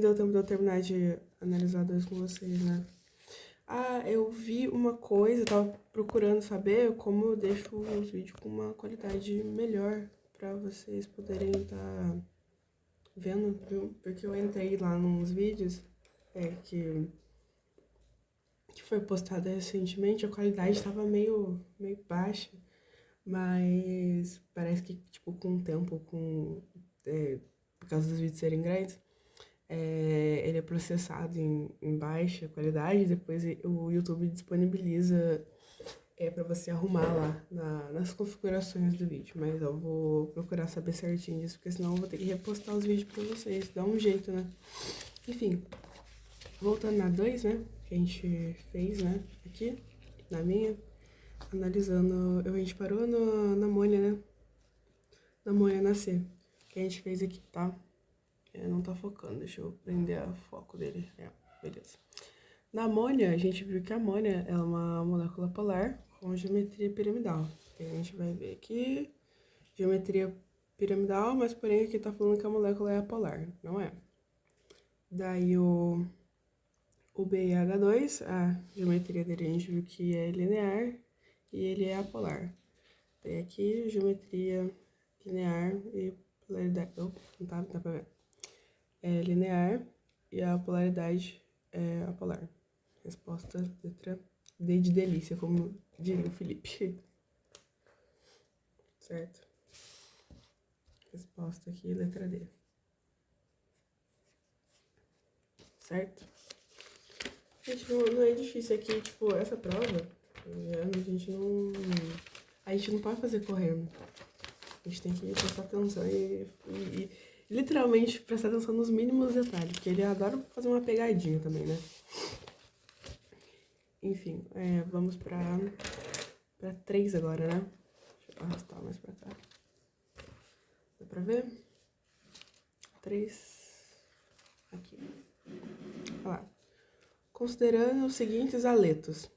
não deu tempo de eu terminar de analisar dois com vocês, né? Ah, eu vi uma coisa, eu tava procurando saber como eu deixo os vídeos com uma qualidade melhor pra vocês poderem estar vendo, viu? Porque eu entrei lá nos vídeos que foi postado recentemente, a qualidade estava meio baixa, mas parece que, tipo, com o tempo, por causa dos vídeos serem grandes, ele é processado em baixa qualidade, depois o YouTube disponibiliza para você arrumar lá nas configurações do vídeo. Mas eu vou procurar saber certinho disso, porque senão eu vou ter que repostar os vídeos pra vocês. Dá um jeito, né? Enfim, voltando na 2, né? Que a gente fez, né? Aqui, na minha. Analisando. A gente parou na Mônia, né? Na Mônia nascer. Que a gente fez aqui, tá? Não tá focando, deixa eu prender a foco dele. Beleza. Na amônia, a gente viu que a amônia é uma molécula polar com geometria piramidal. A gente vai ver aqui, geometria piramidal, mas porém aqui tá falando que a molécula é apolar, não é? Daí o BiH2, a geometria dele a gente viu que é linear e ele é apolar. Tem aqui geometria linear e polaridade. Não dá pra ver. É linear e a polaridade é apolar. Resposta, letra D de delícia, como diria o Felipe. Certo? Resposta aqui, letra D. Certo? Gente, não é difícil aqui, tipo, essa prova, a gente não pode fazer correndo. A gente tem que prestar atenção e literalmente prestar atenção nos mínimos detalhes, porque ele adora fazer uma pegadinha também, né? Enfim, vamos pra 3 agora, né? Deixa eu arrastar mais pra cá. Dá pra ver? 3. Aqui. Olha lá. Considerando os seguintes aletos.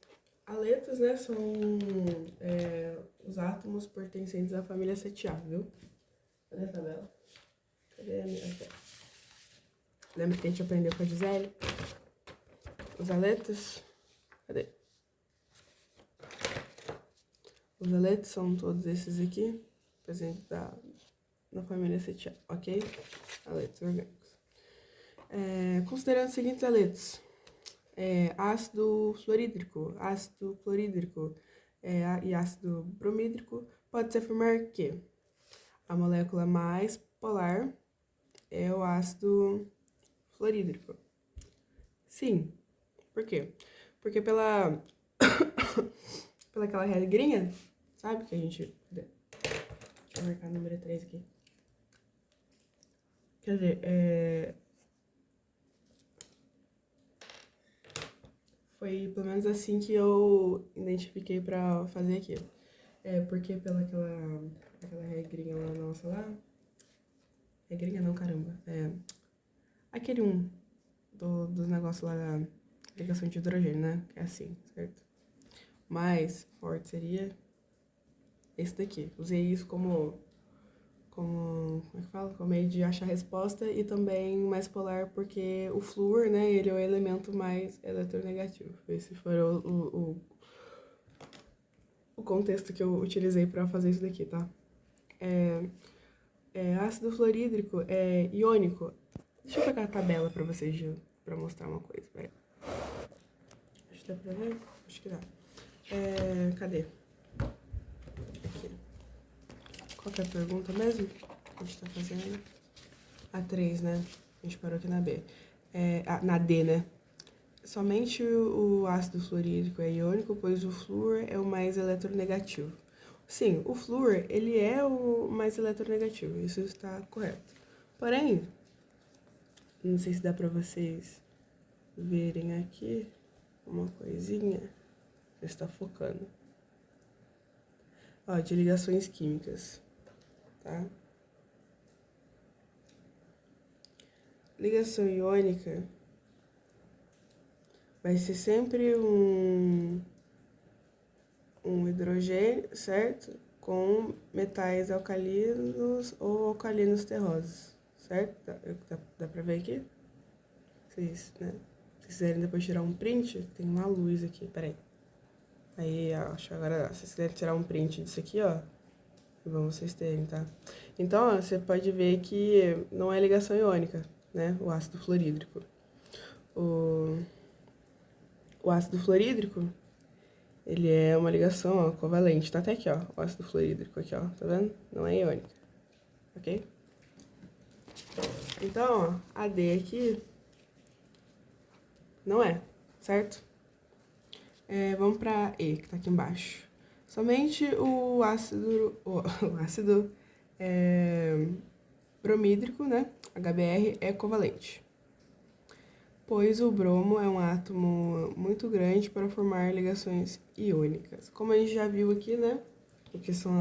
Aletos, né, são os átomos pertencentes à família 7A, viu? Cadê a tabela? Cadê a minha? Aqui. Lembra que a gente aprendeu com a Gisele? Os aletos. Cadê? Os aletos são todos esses aqui, presentes na família 7A, ok? Aletos orgânicos. Considerando os seguintes aletos. Ácido fluorídrico, ácido clorídrico e ácido bromídrico, pode-se afirmar que a molécula mais polar é o ácido fluorídrico. Sim. Por quê? Porque pela aquela regrinha, sabe, que a gente... Deixa eu marcar o número 3 aqui. Quer dizer, foi pelo menos assim que eu identifiquei pra fazer aqui. Porque pela aquela regrinha lá nossa lá... Regrinha não, caramba. Aquele dos negócios lá da ligação de hidrogênio, né? Que é assim, certo? Mais forte seria esse daqui. Usei isso como é que fala? Como meio de achar a resposta e também mais polar, porque o flúor, né, ele é o elemento mais eletronegativo. Esse foi o contexto que eu utilizei para fazer isso daqui, tá? Ácido fluorídrico é iônico. Deixa eu pegar a tabela pra vocês, pra mostrar uma coisa, peraí. Acho que dá pra ver? Acho que dá. Cadê? Aqui. Qual que é a pergunta mesmo que a gente tá fazendo? A 3, né? A gente parou aqui na B. Na D, né? Somente o ácido fluorídrico é iônico, pois o flúor é o mais eletronegativo. Sim, o flúor, ele é o mais eletronegativo, isso está correto. Porém, não sei se dá pra vocês verem aqui uma coisinha. Você está focando. Ó, de ligações químicas, tá? Ligação iônica vai ser sempre um hidrogênio, certo? Com metais alcalinos ou alcalinos terrosos, certo? Dá pra ver aqui? vocês, né? Se quiserem depois tirar um print, tem uma luz aqui, peraí. Aí, acho agora, se vocês quiserem tirar um print disso aqui, ó, é bom vocês terem, tá? Então, ó, você pode ver que não é ligação iônica, né? O ácido fluorídrico. O ácido fluorídrico, ele é uma ligação, ó, covalente. Tá até aqui, ó, o ácido fluorídrico aqui, ó, tá vendo? Não é iônica, ok? Então, ó, a D aqui não é, certo? Vamos pra E, que tá aqui embaixo. Somente o ácido bromídrico, né, HBr, é covalente. Pois o bromo é um átomo muito grande para formar ligações iônicas. Como a gente já viu aqui, né, o que são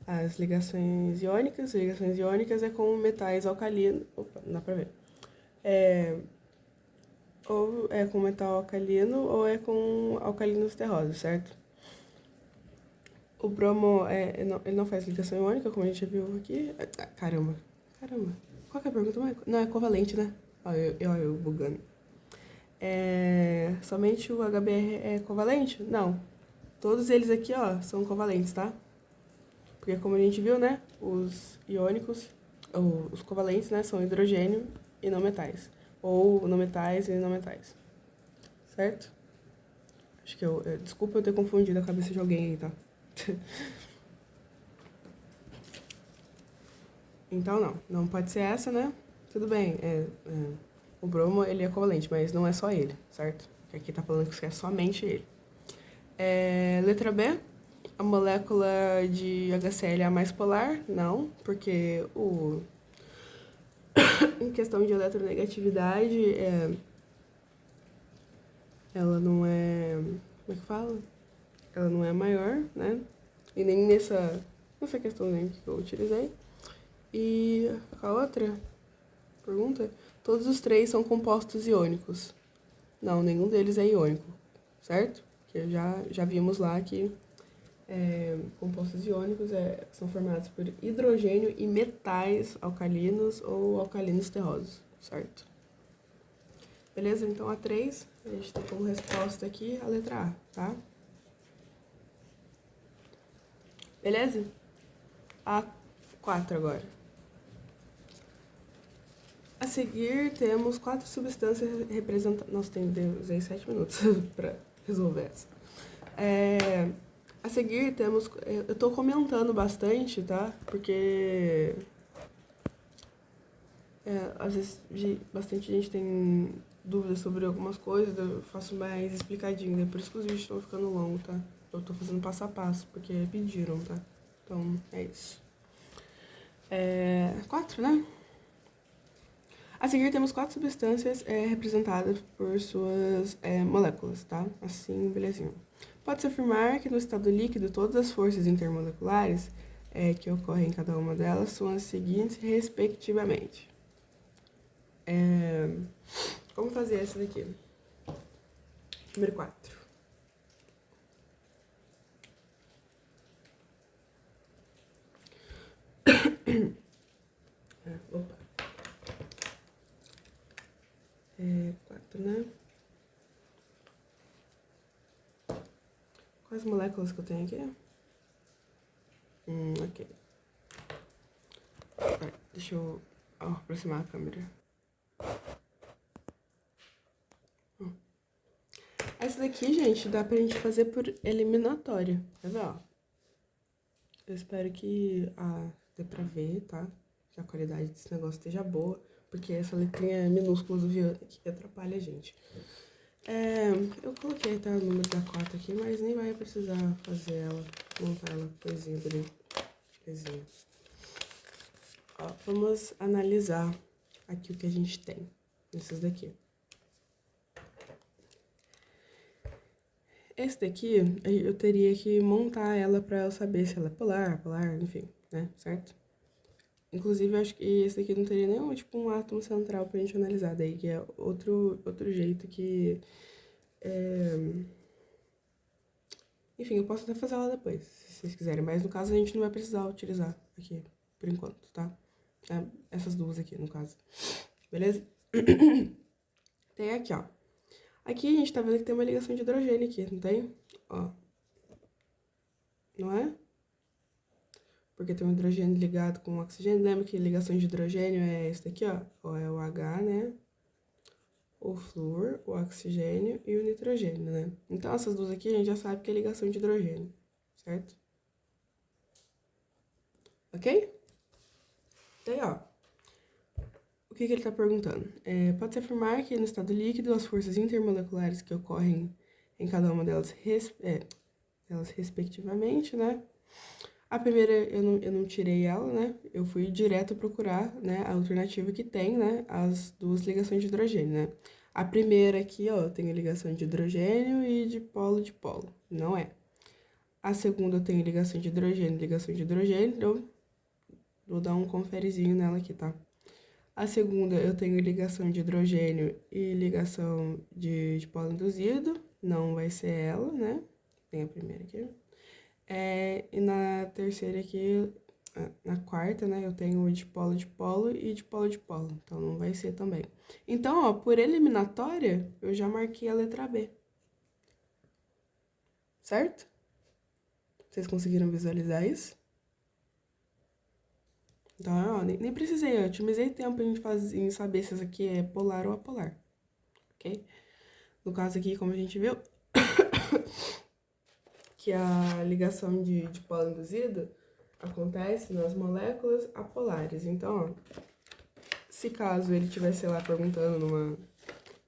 as ligações iônicas. Ligações iônicas é com metais alcalinos. Opa, não dá pra ver. Ou é com metal alcalino ou é com alcalinos terrosos, certo? O bromo, ele não faz ligação iônica, como a gente já viu aqui. Caramba. Qual que é a pergunta? Não, é covalente, né? Olha eu bugando. Somente o HBr é covalente? Não. Todos eles aqui, ó, são covalentes, tá? Porque como a gente viu, né? Os iônicos, ou os covalentes, né? São hidrogênio e não metais. Ou não metais e não metais. Certo? Acho que desculpa eu ter confundido a cabeça de alguém aí, tá? Então não pode ser essa, né? Tudo bem, o bromo ele é covalente, mas não é só ele, certo? Porque aqui tá falando que é somente ele. Letra B, a molécula de HCl é a mais polar? Não, porque em questão de eletronegatividade, ela não é... Como é que fala? Ela não é maior, né? E nem nessa questãozinha que eu utilizei. E a outra pergunta, todos os três são compostos iônicos. Não, nenhum deles é iônico, certo? Que já vimos lá que compostos iônicos são formados por hidrogênio e metais alcalinos ou alcalinos terrosos, certo? Beleza? Então, a 3, a gente tem como resposta aqui a letra A, tá? Beleza? A 4 agora. A seguir, temos 4 substâncias representadas... Nossa, usei 7 minutos para resolver essa. A seguir, temos... Eu tô comentando bastante, tá? Porque... às vezes, bastante gente tem dúvidas sobre algumas coisas, eu faço mais explicadinho, né? Por isso que os vídeos estão ficando longos, tá? Eu tô fazendo passo a passo, porque pediram, tá? Então, é isso. 4, né? A seguir, temos 4 substâncias representadas por suas moléculas, tá? Assim, belezinho. Pode-se afirmar que no estado líquido, todas as forças intermoleculares que ocorrem em cada uma delas são as seguintes, respectivamente. Como fazer essa daqui? Número 4. Opa. 4, né? Quais moléculas que eu tenho aqui? Ok. Deixa eu aproximar a câmera. Essa daqui, gente, dá pra gente fazer por eliminatória. Quer ver, ó? Eu espero que dê pra ver, tá? Que a qualidade desse negócio esteja boa. Porque essa letrinha minúscula do Viana aqui atrapalha a gente. Eu coloquei até o número da 4 aqui, mas nem vai precisar fazer ela, montar ela coisinha bonitinha. Vamos analisar aqui o que a gente tem nesses daqui. Esse daqui, eu teria que montar ela pra eu saber se ela é polar, enfim, né, certo? Inclusive, eu acho que esse daqui não teria nenhum, tipo, um átomo central pra gente analisar, daí que é outro jeito que... Enfim, eu posso até fazer ela depois, se vocês quiserem, mas no caso a gente não vai precisar utilizar aqui, por enquanto, tá? Essas duas aqui, no caso. Beleza? Tem aqui, ó. Aqui a gente tá vendo que tem uma ligação de hidrogênio aqui, não tem? Ó. Não é? Porque tem um hidrogênio ligado com o oxigênio. Lembra que ligação de hidrogênio é esse daqui, ó. Ó, é o H, né? O flúor, o oxigênio e o nitrogênio, né? Então, essas duas aqui a gente já sabe que é ligação de hidrogênio, certo? Ok? Daí, ó. O que ele tá perguntando? Pode-se afirmar que no estado líquido as forças intermoleculares que ocorrem em cada uma delas, delas respectivamente, né? A primeira eu não tirei ela, né? Eu fui direto procurar, né, a alternativa que tem, né, as duas ligações de hidrogênio, né? A primeira aqui, ó, tem a ligação de hidrogênio e de polo, não é. A segunda eu tenho ligação de hidrogênio, então vou dar um conferezinho nela aqui, tá? A segunda eu tenho ligação de hidrogênio e ligação de polo induzido, não vai ser ela, né? Tem a primeira aqui. E na terceira aqui, na quarta, né, eu tenho de polo e de polo, então não vai ser também. Então, ó, por eliminatória, eu já marquei a letra B. Certo? Vocês conseguiram visualizar isso? Então, ó, nem precisei, eu otimizei tempo em saber se isso aqui é polar ou apolar, ok? No caso aqui, como a gente viu, que a ligação de polo induzido acontece nas moléculas apolares. Então, ó, se caso ele tivesse lá perguntando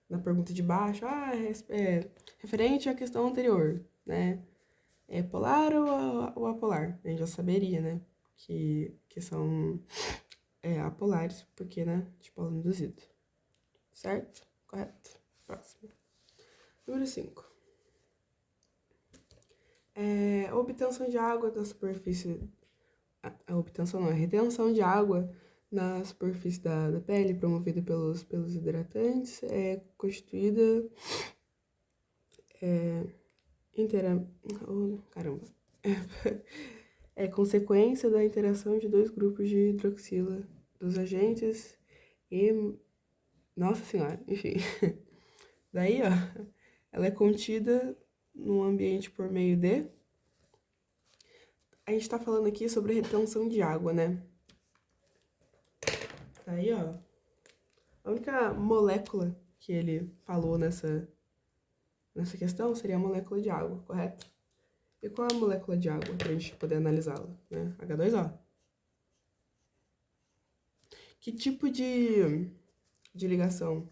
na pergunta de baixo, referente à questão anterior, né? É polar ou apolar? A gente já saberia, né? Que são apolares, porque, né? De polo induzido. Certo? Correto. Próximo. Número 5. A obtenção de água da superfície. A obtenção não, a retenção de água na superfície da pele, promovida pelos hidratantes, é constituída inteira. Oh, caramba. É consequência da interação de dois grupos de hidroxila dos agentes e. Nossa Senhora, enfim. Daí, ó, ela é contida no ambiente por meio de. A gente tá falando aqui sobre retenção de água, né? Daí, ó, a única molécula que ele falou nessa questão seria a molécula de água, correto? E qual é a molécula de água pra gente poder analisá-la, né? H2O. Que tipo de ligação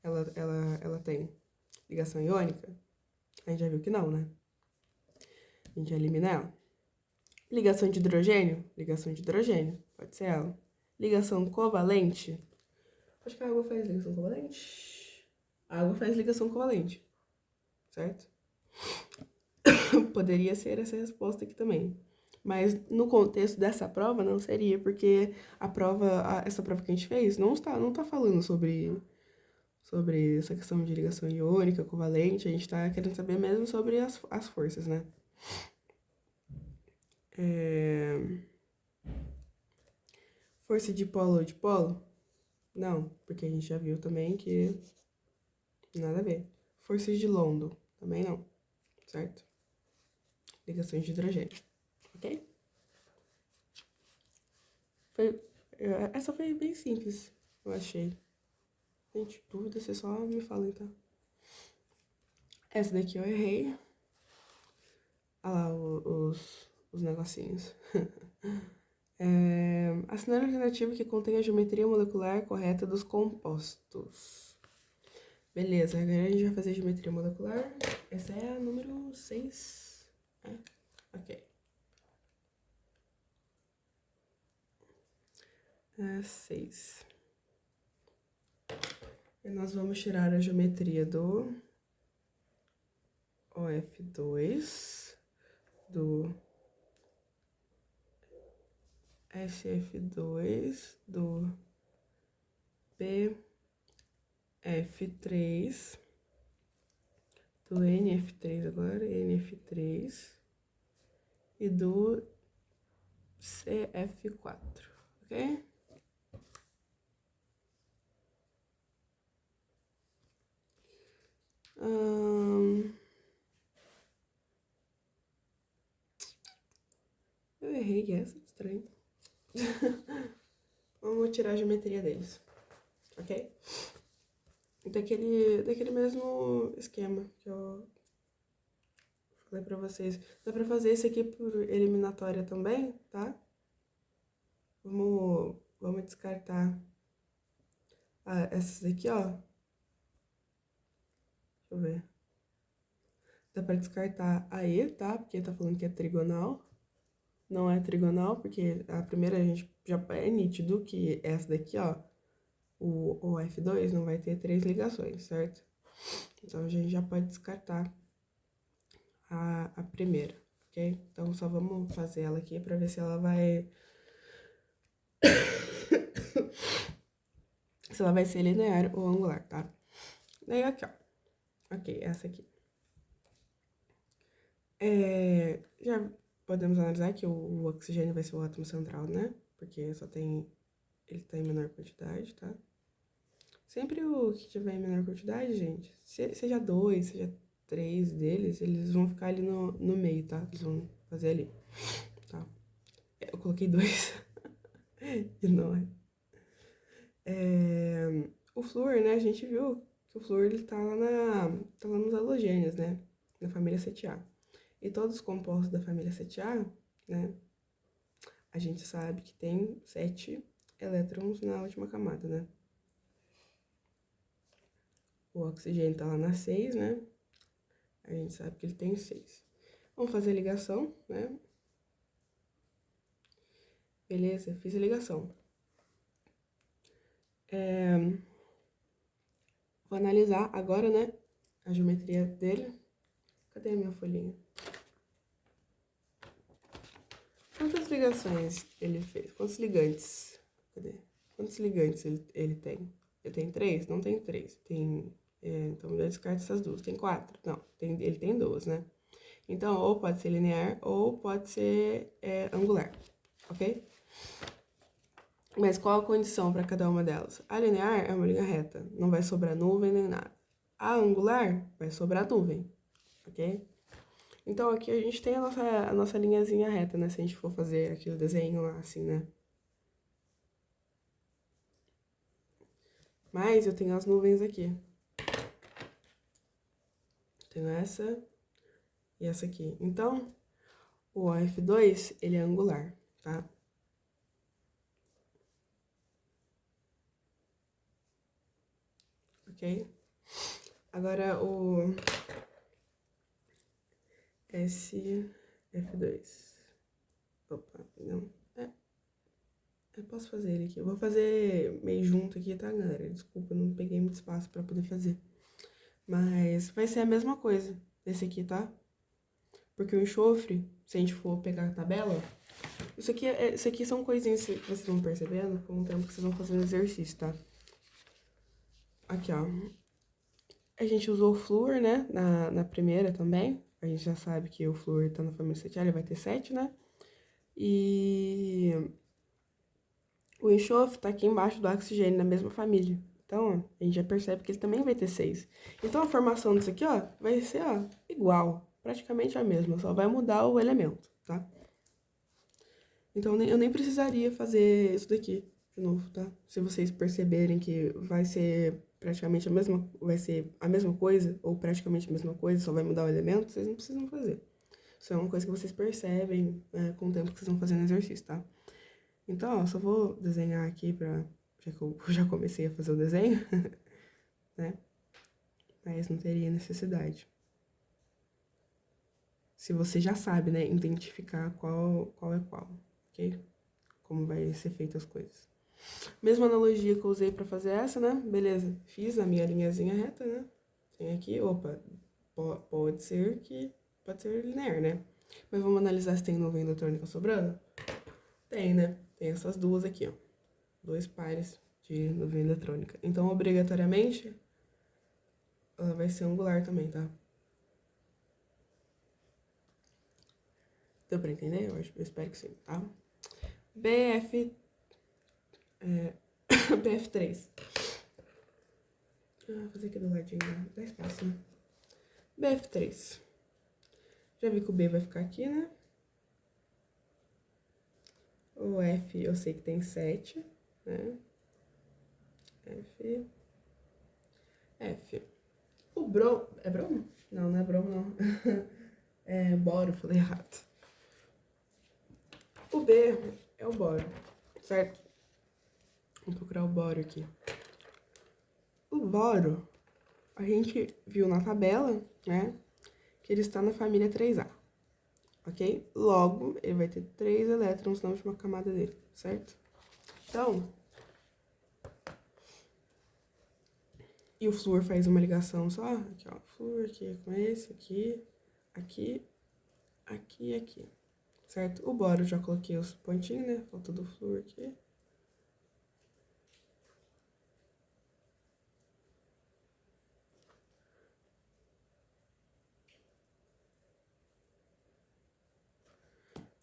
ela tem? Ligação iônica? A gente já viu que não, né? A gente já elimina ela. Ligação de hidrogênio? Ligação de hidrogênio, pode ser ela. Ligação covalente? Acho que a água faz ligação covalente. A água faz ligação covalente, certo? Poderia ser essa resposta aqui também. Mas no contexto dessa prova não seria, porque essa prova que a gente fez não tá falando sobre essa questão de ligação iônica, covalente, a gente tá querendo saber mesmo sobre as forças, né? Força de polo? Não, porque a gente já viu também que nada a ver. Forças de London? Também não, certo? Ligações de hidrogênio, ok? Essa foi bem simples, eu achei. Gente, dúvida, você só me fala então. Essa daqui eu errei. Olha lá os negocinhos. Assinale a alternativa que contém a geometria molecular correta dos compostos. Beleza, agora a gente vai fazer a geometria molecular. Essa é a número 6. Ok. 6. E nós vamos tirar a geometria do OF2, do SF2, do PF3, do NF3 agora, NF3, e do CF4, ok? Eu errei essa, estranho. Vamos tirar a geometria deles, ok? Daquele mesmo esquema que eu falei pra vocês. Dá pra fazer esse aqui por eliminatória também, tá? Vamos descartar essas aqui, ó. Deixa eu ver. Dá pra descartar a E, tá? Porque tá falando que é trigonal. Não é trigonal, porque a primeira a gente já é nítido que essa daqui, ó, o F2 não vai ter 3 ligações, certo? Então a gente já pode descartar a primeira, ok? Então só vamos fazer ela aqui pra ver se ela vai... se ela vai ser linear ou angular, tá? Daí aqui, ó. Ok, essa aqui. Já podemos analisar que o oxigênio vai ser o átomo central, né? Porque só tem... ele tá em menor quantidade, tá? Sempre o que tiver em menor quantidade, gente, seja 2, seja 3 deles, eles vão ficar ali no meio, tá? Eles vão fazer ali, tá? Eu coloquei 2 e não é. O flúor, né, a gente viu que o flúor, ele tá lá nos halogênios, né? Na família 7A. E todos os compostos da família 7A, né, a gente sabe que tem 7 elétrons na última camada, né? O oxigênio tá lá na 6, né? A gente sabe que ele tem 6. Vamos fazer a ligação, né? Beleza, fiz a ligação. Vou analisar agora, né, a geometria dele. Cadê a minha folhinha? Quantas ligações ele fez? Quantos ligantes? Cadê? Quantos ligantes ele tem? Ele tem 3? Não tem 3. Tem, então eu descarto essas duas. Tem 4? Não, ele tem 2, né? Então, ou pode ser linear ou pode ser angular, ok? Mas qual a condição para cada uma delas? A linear é uma linha reta, não vai sobrar nuvem nem nada. A angular vai sobrar nuvem, ok? Então aqui a gente tem a nossa linhazinha reta, né? Se a gente for fazer aquele desenho lá, assim, né? Mas eu tenho as nuvens aqui. Tenho essa e essa aqui. Então, o OF2, ele é angular, tá? Ok? Agora o SF2. Opa, não. Eu posso fazer ele aqui. Eu vou fazer meio junto aqui, tá, galera? Desculpa, eu não peguei muito espaço pra poder fazer. Mas vai ser a mesma coisa desse aqui, tá? Porque o enxofre, se a gente for pegar a tabela, isso aqui são coisinhas que vocês vão percebendo com o tempo que vocês vão fazendo exercício, tá? Aqui, ó. A gente usou o flúor, né, na primeira também. A gente já sabe que o flúor tá na família 7A, ele vai ter 7, né? E o enxofre tá aqui embaixo do oxigênio, na mesma família. Então, ó, a gente já percebe que ele também vai ter 6. Então, a formação disso aqui, ó, vai ser, ó, igual. Praticamente a mesma, só vai mudar o elemento, tá? Então, eu nem precisaria fazer isso daqui de novo, tá? Se vocês perceberem que vai ser praticamente vai ser a mesma coisa, ou praticamente a mesma coisa, só vai mudar o elemento, vocês não precisam fazer. Isso é uma coisa que vocês percebem com o tempo que vocês vão fazendo exercício, tá? Então, ó, só vou desenhar aqui já que eu já comecei a fazer o desenho, né? Mas não teria necessidade. Se você já sabe, né, identificar qual é qual, ok? Como vai ser feita as coisas. Mesma analogia que eu usei pra fazer essa, né? Beleza, fiz a minha linhazinha reta, né? Tem aqui, opa, pode ser linear, né? Mas vamos analisar se tem nuvem eletrônica sobrando? Tem, né? Tem essas duas aqui, ó. 2 pares de nuvem eletrônica. Então, obrigatoriamente, ela vai ser angular também, tá? Deu pra entender? Eu espero que sim, tá? BF3. Vou fazer aqui do ladinho, dá espaço, né? BF3. Já vi que o B vai ficar aqui, né? O F eu sei que tem 7, né? F. O bromo... É bromo? Não, não é bromo, não. É boro, falei errado. O B é o boro, certo? Vamos procurar o boro aqui. O boro, a gente viu na tabela, né? Que ele está na família 3A, ok? Logo, ele vai ter 3 elétrons na última camada dele, certo? Então, e o flúor faz uma ligação só, aqui ó, flúor aqui com esse, aqui, aqui, aqui e aqui, certo? O boro já coloquei os pontinhos, né? Falta do flúor aqui.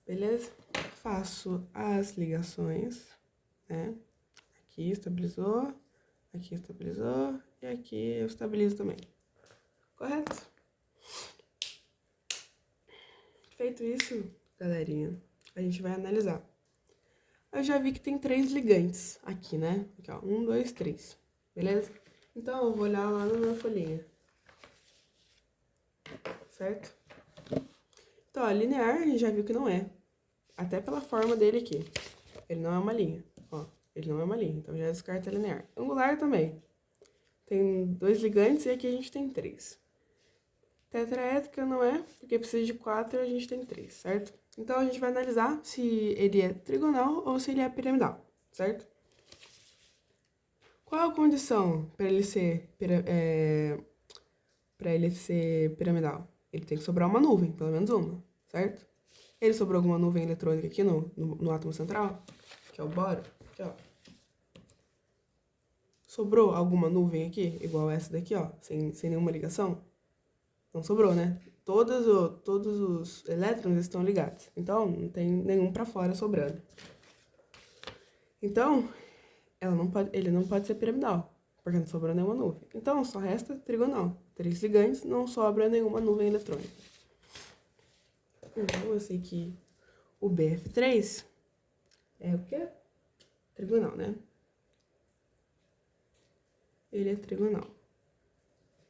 Beleza? Faço as ligações, né? Aqui estabilizou e aqui eu estabilizo também. Correto? Feito isso, galerinha, a gente vai analisar. Eu já vi que tem 3 ligantes aqui, né? Aqui, ó, 1, 2, 3. Beleza? Então, eu vou olhar lá na minha folhinha. Certo? Então, ó, linear a gente já viu que não é. Até pela forma dele aqui. Ele não é uma linha. Ó, ele não é uma linha. Então, já descarta linear. Angular também. Tem 2 ligantes e aqui a gente tem 3. Tetraédrica não é, porque precisa de 4 e a gente tem 3, certo? Então, a gente vai analisar se ele é trigonal ou se ele é piramidal, certo? Qual a condição para ele ser piramidal? Ele tem que sobrar uma nuvem, pelo menos uma, certo? Ele sobrou alguma nuvem eletrônica aqui no átomo central, que é o boro, aqui, ó. Sobrou alguma nuvem aqui, igual essa daqui, ó, sem nenhuma ligação? Não sobrou, né? Todos os elétrons estão ligados, então não tem nenhum para fora sobrando. Então, ele não pode ser piramidal, porque não sobrou nenhuma nuvem. Então, só resta trigonal. 3 ligantes, não sobra nenhuma nuvem eletrônica. Então, eu sei que o BF3 é o quê? Trigonal, né? Ele é trigonal.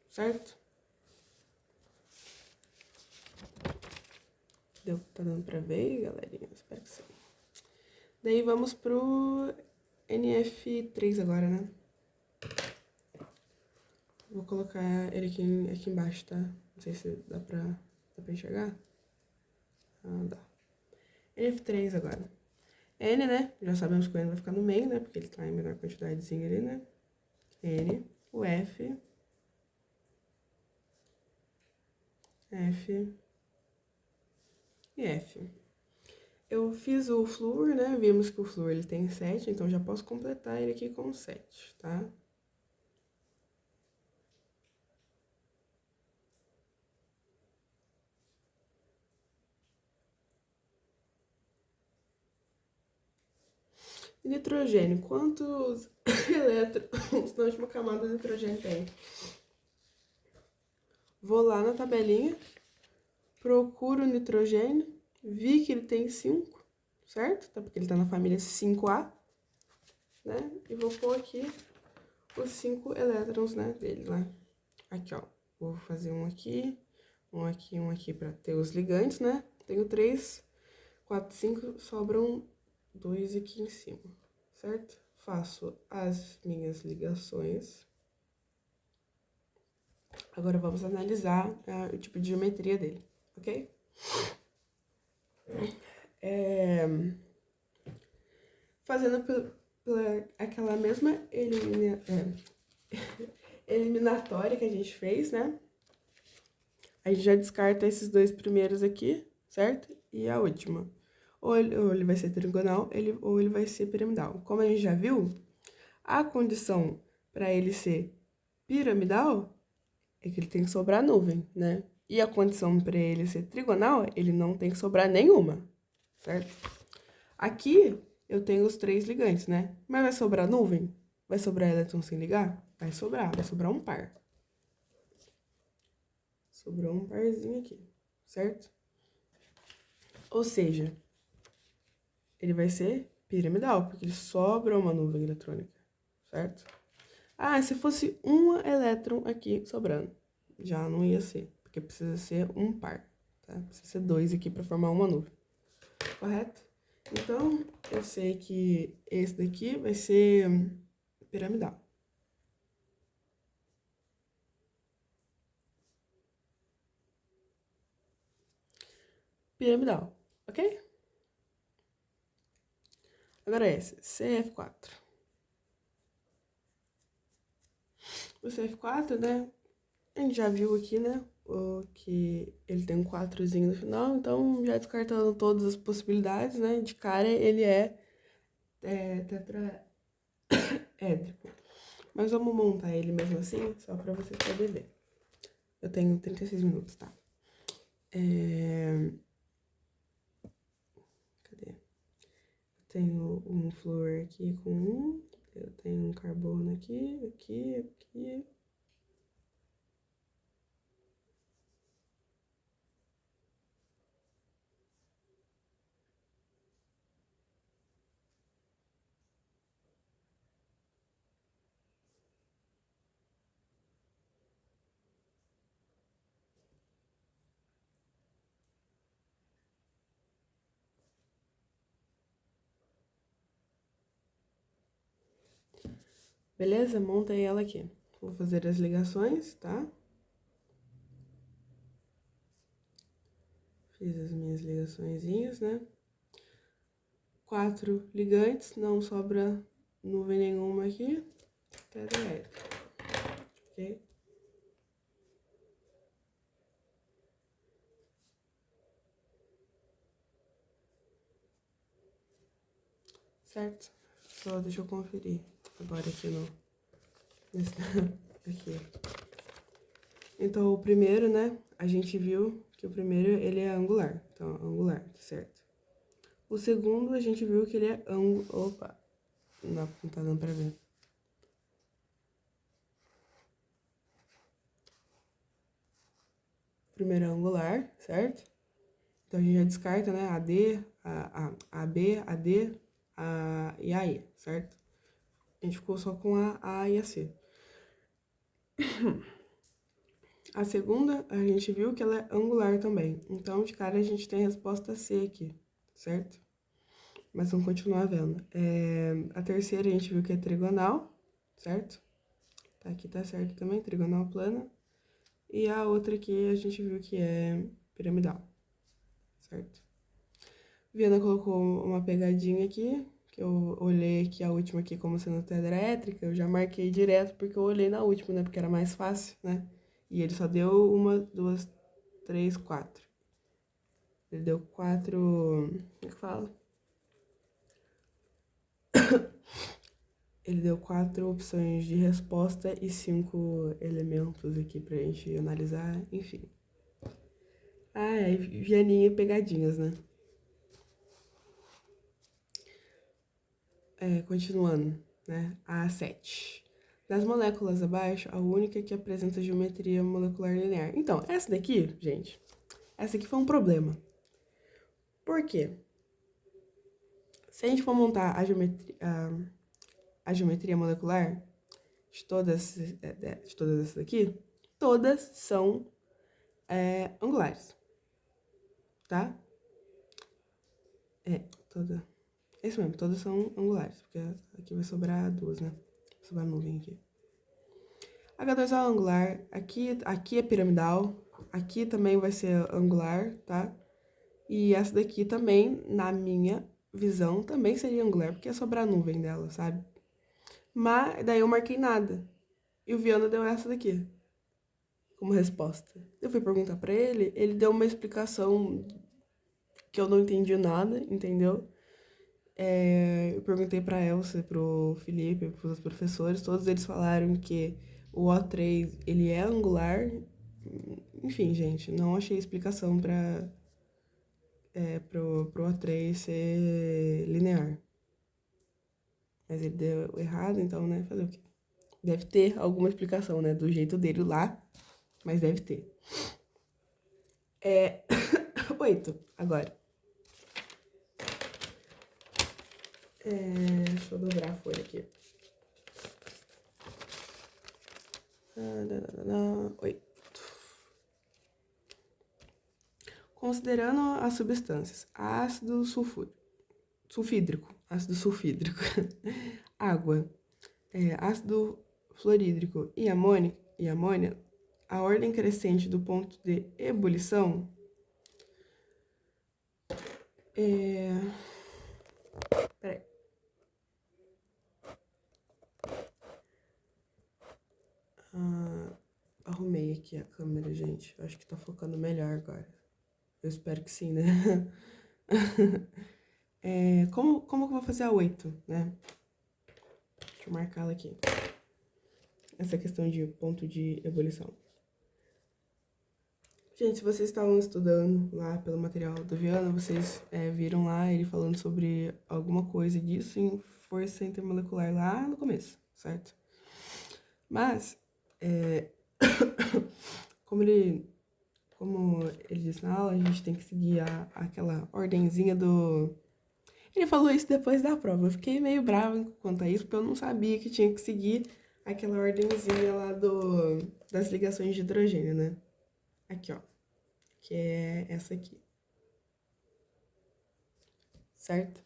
Certo? Tá dando pra ver, galerinha? Espero que sim. Daí, vamos pro NF3 agora, né? Vou colocar ele aqui embaixo, tá? Não sei se dá pra enxergar. Ah, dá. NF3 agora. N, né? Já sabemos que o N vai ficar no meio, né? Porque ele tá em menor quantidadezinha ali, né? N, o F e F. Eu fiz o flúor, né? Vimos que o flúor ele tem 7, então já posso completar ele aqui com 7, tá? Nitrogênio. Quantos elétrons na última camada do nitrogênio tem? Vou lá na tabelinha, procuro o nitrogênio, vi que ele tem 5, certo? Tá, porque ele tá na família 5A, né? E vou pôr aqui os 5 elétrons, né, dele lá. Aqui, ó. Vou fazer um aqui, um aqui pra ter os ligantes, né? Tenho 3, 4, 5, sobram 2 aqui em cima, certo? Faço as minhas ligações. Agora vamos analisar o tipo de geometria dele, ok? Fazendo pela aquela mesma eliminatória que a gente fez, né? A gente já descarta esses 2 primeiros aqui, certo? E a última. Ou ele vai ser trigonal, ou ele vai ser piramidal. Como a gente já viu, a condição para ele ser piramidal é que ele tem que sobrar nuvem, né? E a condição para ele ser trigonal, ele não tem que sobrar nenhuma, certo? Aqui eu tenho os 3 ligantes, né? Mas vai sobrar nuvem? Vai sobrar elétron sem ligar? Vai sobrar um par. Sobrou um parzinho aqui, certo? Ou seja, ele vai ser piramidal, porque ele sobra uma nuvem eletrônica, certo? Ah, se fosse um elétron aqui sobrando, já não ia ser, porque precisa ser um par, tá? Precisa ser dois aqui para formar uma nuvem, correto? Então, eu sei que esse daqui vai ser piramidal. Piramidal, ok? Agora esse, CF4. O CF4, né, a gente já viu aqui, né, que ele tem um 4zinho no final, então já descartando todas as possibilidades, né, de cara ele é tetraédrico. Mas vamos montar ele mesmo assim, só pra vocês poderem ver. Eu tenho 36 minutos, tá? Cadê? Eu tenho um flúor aqui com um, eu tenho um carbono aqui, aqui. Beleza? Montei ela aqui. Vou fazer as ligações, tá? Fiz as minhas ligaçõezinhas, né? 4 ligantes, não sobra nuvem nenhuma aqui. Tetraédrico, ok? Certo? Só deixa eu conferir agora aqui nesse, aqui. Então, o primeiro, né, a gente viu que o primeiro, ele é angular. Então, angular, certo? O segundo, a gente viu que ele é Opa, não tá dando pra ver. O primeiro é angular, certo? Então, a gente já descarta, né, AD, AB, AD e AE, certo? A gente ficou só com a e a C. A segunda, a gente viu que ela é angular também. Então, de cara, a gente tem a resposta C aqui, certo? Mas vamos continuar vendo. A terceira, a gente viu que é trigonal, certo? Tá, aqui tá certo também, trigonal plana. E a outra aqui, a gente viu que é piramidal, certo? Viana colocou uma pegadinha aqui, que eu olhei aqui a última aqui como sendo tetraétrica, eu já marquei direto porque eu olhei na última, né? Porque era mais fácil, né? E ele só deu uma, duas, três, quatro. Ele deu quatro. Como é que fala? Ele deu 4 opções de resposta e 5 elementos aqui pra gente analisar, enfim. Vianinha e pegadinhas, né? Continuando, né? A7. Das moléculas abaixo, a única que apresenta geometria molecular linear. Então, essa daqui, gente, essa aqui foi um problema. Por quê? Se a gente for montar a geometria molecular de todas essas aqui, todas são angulares, tá? Toda. É isso mesmo, todas são angulares, porque aqui vai sobrar duas, né? Vai sobrar nuvem aqui. H2 é angular, aqui é piramidal, aqui também vai ser angular, tá? E essa daqui também, na minha visão, também seria angular, porque ia sobrar nuvem dela, sabe? Mas daí eu marquei nada. E o Viana deu essa daqui como resposta. Eu fui perguntar pra ele deu uma explicação que eu não entendi nada, entendeu? Eu perguntei pra Elsa, pro Felipe, pros professores, todos eles falaram que o O3, ele é angular. Enfim, gente, não achei explicação pro O3 ser linear. Mas ele deu errado, então, né, fazer o quê? Deve ter alguma explicação, né, do jeito dele lá, mas deve ter. É 8 agora. Deixa eu dobrar a folha aqui. 8. Considerando as substâncias: ácido sulfídrico, água, ácido fluorídrico e amônia, a ordem crescente do ponto de ebulição Peraí. Arrumei aqui a câmera, gente. Acho que tá focando melhor agora. Eu espero que sim, né? Como que eu vou fazer a 8, né? Deixa eu marcá-la aqui. Essa questão de ponto de ebulição. Gente, se vocês estavam estudando lá pelo material do Viana, vocês viram lá ele falando sobre alguma coisa disso em força intermolecular lá no começo, certo? Mas, como ele disse na aula, a gente tem que seguir aquela ordenzinha do... Ele falou isso depois da prova. Eu fiquei meio brava quanto a isso, porque eu não sabia que tinha que seguir aquela ordenzinha lá das ligações de hidrogênio, né? Aqui, ó. Que é essa aqui. Certo?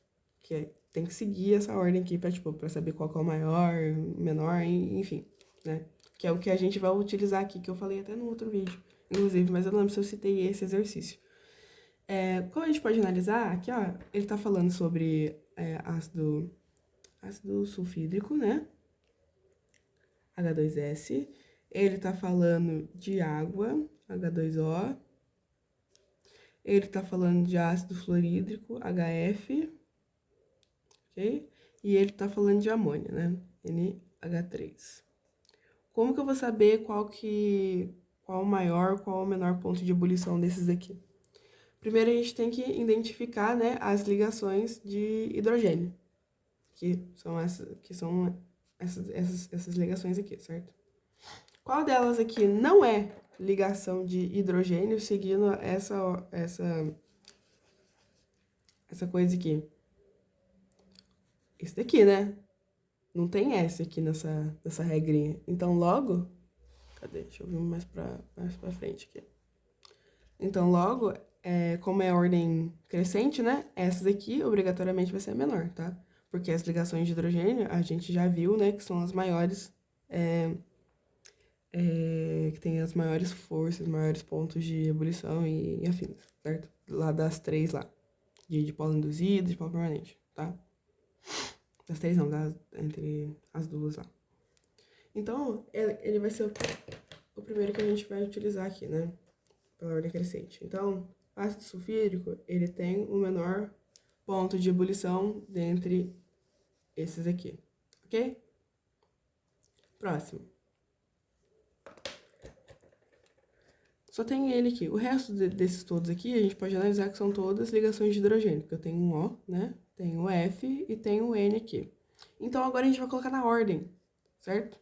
Tem que seguir essa ordem aqui pra saber qual que é o maior, menor, enfim, né? Que é o que a gente vai utilizar aqui, que eu falei até no outro vídeo, inclusive, mas eu não lembro se eu citei esse exercício. Como a gente pode analisar, aqui, ó, ele tá falando sobre ácido sulfídrico, né? H2S. Ele tá falando de água, H2O. Ele tá falando de ácido fluorídrico, HF, ok? E ele tá falando de amônia, né? NH3. Como que eu vou saber qual o maior, qual o menor ponto de ebulição desses aqui? Primeiro a gente tem que identificar, né, as ligações de hidrogênio, que são essas ligações aqui, certo? Qual delas aqui não é ligação de hidrogênio seguindo essa coisa aqui? Esse daqui, né? Não tem S aqui nessa regrinha. Então, logo... Cadê? Deixa eu vir mais pra frente aqui. Então, logo, como é ordem crescente, né? Essas aqui, obrigatoriamente, vai ser a menor, tá? Porque as ligações de hidrogênio, a gente já viu, né? Que são as maiores... que tem as maiores forças, maiores pontos de ebulição e afins, certo? Lá das 3 lá. De polo induzido, de polo permanente, tá? Das 3 não, entre as duas lá. Então, ele vai ser o primeiro que a gente vai utilizar aqui, né? Pela ordem crescente. Então, o ácido sulfídrico, ele tem o menor ponto de ebulição dentre esses aqui, ok? Próximo. Só tem ele aqui. O resto desses todos aqui, a gente pode analisar que são todas ligações de hidrogênio, porque eu tenho um O, né? Tenho o F e tenho o N aqui. Então, agora a gente vai colocar na ordem, certo?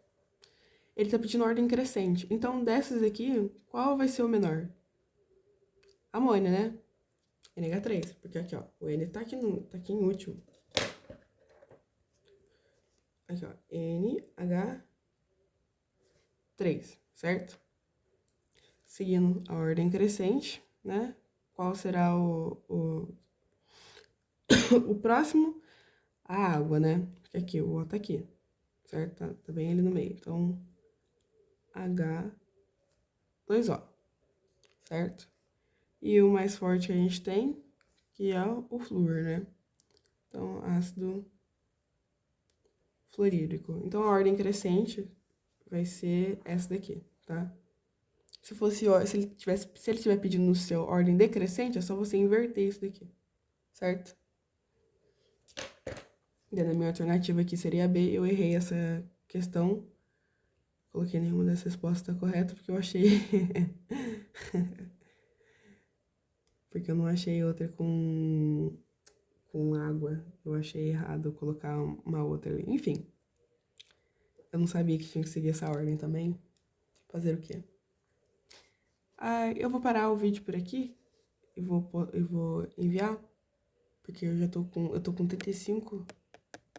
Ele tá pedindo ordem crescente. Então, dessas aqui, qual vai ser o menor? Amônia, né? NH3, porque aqui, ó, o N tá aqui em último. Aqui, ó, NH3, certo? Seguindo a ordem crescente, né? Qual será o próximo? A água, né? Porque aqui, o O tá aqui, certo? Tá bem ali no meio. Então, H2O, certo? E o mais forte que a gente tem, que é o flúor, né? Então, ácido fluorídrico. Então, a ordem crescente vai ser essa daqui, tá? Se ele estiver pedindo no seu ordem decrescente, é só você inverter isso daqui, certo? Dentro da minha alternativa aqui seria a B, eu errei essa questão. Coloquei nenhuma das respostas correta porque eu achei... porque eu não achei outra com água. Eu achei errado colocar uma outra ali. Enfim. Eu não sabia que tinha que seguir essa ordem também. Fazer o quê? Eu vou parar o vídeo por aqui e vou enviar, porque eu tô com 35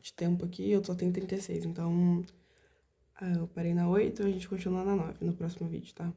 de tempo aqui e eu só tenho 36, então eu parei na 8, a gente continua na 9 no próximo vídeo, tá?